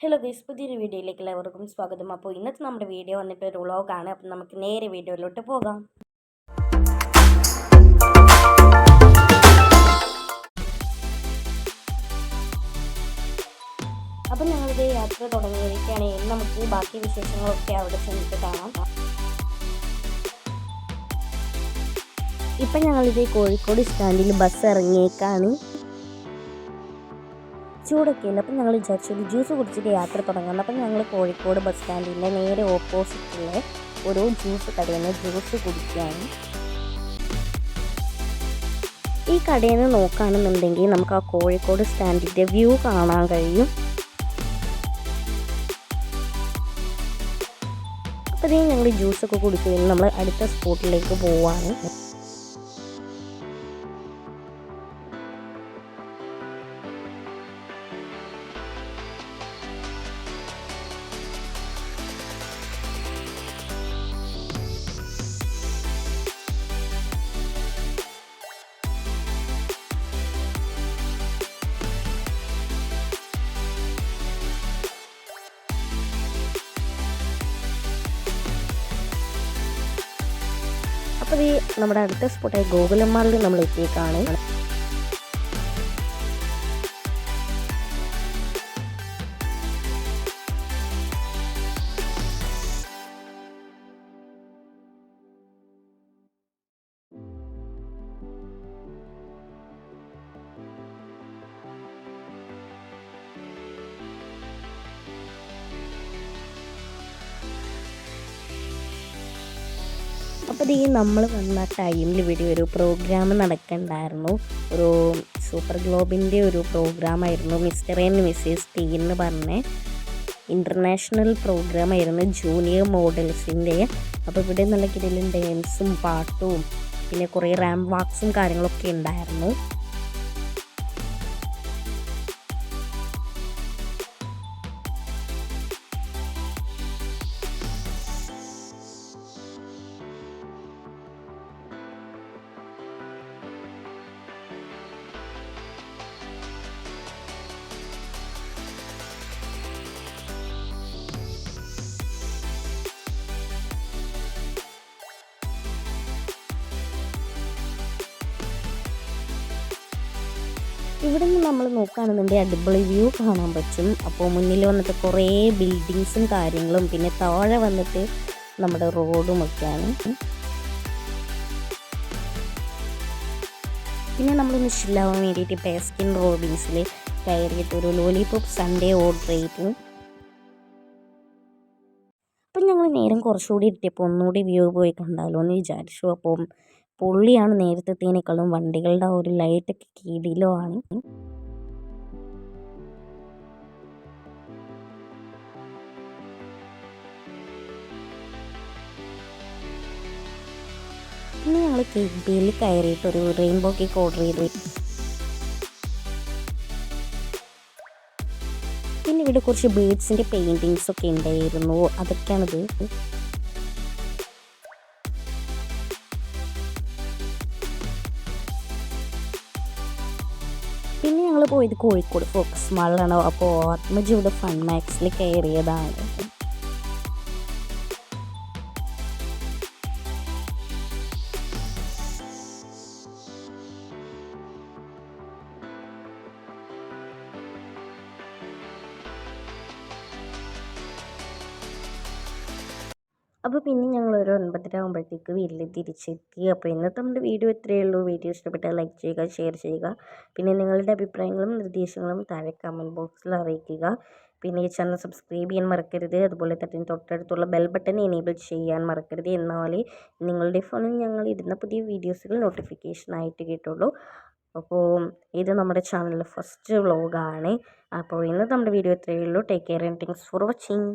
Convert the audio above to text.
Hello guys, പുതിയൊരു വീഡിയോയിലേക്ക് എല്ലാവർക്കും സ്വാഗതം. അപ്പോൾ ഇന്നത്തെ നമ്മുടെ വീഡിയോ വന്നിട്ട് ഒരു വ്ളോഗാണ്. അപ്പം നമുക്ക് നേരെ വീഡിയോയിലോട്ട് പോകാം. അപ്പം ഞങ്ങളിത് യാത്ര തുടങ്ങിയിരിക്കുകയാണ്. നമുക്ക് ബാക്കി വിശേഷങ്ങളൊക്കെ അവിടെ ചെന്നിട്ട് കാണാം. ഇപ്പം ഞങ്ങളിത് കോഴിക്കോട് സ്റ്റാൻഡിൽ ബസ് ഇറങ്ങിയേക്കാണ്. ചൂടൊക്കെ ഇല്ല. അപ്പം ഞങ്ങൾ വിചാരിച്ചത് ജ്യൂസ് കുടിച്ചിട്ട് യാത്ര തുടങ്ങുന്നത്. അപ്പം ഞങ്ങൾ കോഴിക്കോട് ബസ് സ്റ്റാൻഡിൻ്റെ നേരെ ഓപ്പോസിറ്റുള്ള ഒരു ജ്യൂസ് കടയിൽ നിന്ന് ജ്യൂസ് കുടിക്കുകയാണ്. ഈ കടയിൽ നിന്ന് നോക്കുകയാണെന്നുണ്ടെങ്കിൽ നമുക്ക് ആ കോഴിക്കോട് സ്റ്റാൻഡിൻ്റെ വ്യൂ കാണാൻ കഴിയും. അപ്പോൾ ഞങ്ങൾ ജ്യൂസൊക്കെ കുടിക്കുകയും നമ്മൾ അടുത്ത സ്പോട്ടിലേക്ക് പോവുകയാണ്. അപ്പോൾ ഈ നമ്മുടെ അടുത്ത സ്പോട്ടായ ഗോകുലന്മാരിൽ നമ്മൾ എത്തിയേക്കാണ്. അപ്പോൾ ഈ നമ്മൾ വന്ന ടൈമിൽ ഇവിടെ ഒരു പ്രോഗ്രാം നടക്കണ്ടായിരുന്നു. ഒരു സൂപ്പർ ഗ്ലോബിൻ്റെ ഒരു പ്രോഗ്രാമായിരുന്നു. മിസ്റ്റർ ആൻഡ് മിസ്സസ് ടി എന്ന് പറഞ്ഞ ഇൻ്റർനാഷണൽ പ്രോഗ്രാമായിരുന്നു, ജൂനിയർ മോഡൽസിൻ്റെ. അപ്പോൾ ഇവിടെ നല്ല കിടലും ഡാൻസും പാട്ടും പിന്നെ കുറേ റാമ്പ് വാക്സും കാര്യങ്ങളൊക്കെ ഉണ്ടായിരുന്നു. ഇവിടെ നിന്ന് നമ്മൾ നോക്കുകയാണെന്നുണ്ടെങ്കിൽ അടിപൊളി വ്യൂ കാണാൻ പറ്റും. അപ്പോൾ മുന്നിൽ വന്നിട്ട് കുറേ ബിൽഡിങ്സും കാര്യങ്ങളും പിന്നെ താഴെ വന്നിട്ട് നമ്മുടെ റോഡും ഒക്കെയാണ്. പിന്നെ നമ്മൾ മിഷിലാവാൻ വേണ്ടിയിട്ട് ബാസ്കിൻ റോബിൻസിൽ കയറിയിട്ട് ഒരു ലോലിപോപ്പ് സൺഡേ ഓർഡർ ചെയ്തു. അപ്പം ഞങ്ങൾ നേരം കുറച്ചുകൂടി എത്തിയപ്പോൾ ഒന്നുകൂടി വ്യൂ പോയി കണ്ടാലോ എന്ന് വിചാരിച്ചു. അപ്പം പൊള്ളിയാണ് നേരത്തേനേക്കാളും. വണ്ടികളുടെ ഒരു ലൈറ്റൊക്കെ കിടിലോ ആണ്. പിന്നെ ഞങ്ങൾ കേക്ക് ബേയിൽ കയറിയിട്ട് ഒരു റെയിൻബോ കേക്ക് ഓർഡർ ചെയ്തു. പിന്നെ ഇവിടെ കുറച്ച് ബേർഡ്സിൻ്റെ പെയിൻറ്റിങ്സ് ഒക്കെ ഉണ്ടായിരുന്നു. അതൊക്കെയാണിത്. പിന്നെ ഞങ്ങൾ പോയത് കോഴിക്കോട് ഫോക്കസ് മാളിലാണ്. അപ്പോൾ ആത്മജി ഇവിടെ ഫൺ മാക്സിൽ കയറിയതാണ്. അപ്പോൾ പിന്നെ ഞങ്ങൾ ഒരു 9:30 ആകുമ്പോഴത്തേക്ക് വീട്ടിൽ തിരിച്ചെത്തി. അപ്പോൾ ഇന്നത്തെ നമ്മുടെ വീഡിയോ ഇത്രയേ ഉള്ളൂ. വീഡിയോ ഇഷ്ടപ്പെട്ടാൽ ലൈക്ക് ചെയ്യുക, ഷെയർ ചെയ്യുക. പിന്നെ നിങ്ങളുടെ അഭിപ്രായങ്ങളും നിർദ്ദേശങ്ങളും താഴെ കമൻറ്റ് ബോക്സിൽ അറിയിക്കുക. പിന്നെ ഈ ചാനൽ സബ്സ്ക്രൈബ് ചെയ്യാൻ മറക്കരുത്. അതുപോലെ തന്നെ തൊട്ടടുത്തുള്ള ബെൽ ബട്ടൺ എനേബിൾ ചെയ്യാൻ മറക്കരുത്. എന്നാലേ നിങ്ങളുടെ ഫോണിൽ ഞങ്ങൾ ഇടുന്ന പുതിയ വീഡിയോസുകൾ നോട്ടിഫിക്കേഷനായിട്ട് കിട്ടുള്ളൂ. അപ്പോൾ ഇത് നമ്മുടെ ചാനലിലെ ഫസ്റ്റ് വ്ളോഗാണ്. അപ്പോൾ ഇന്നത്തെ നമ്മുടെ വീഡിയോ ഇത്രയേ ഉള്ളൂ. Take care and thanks for watching.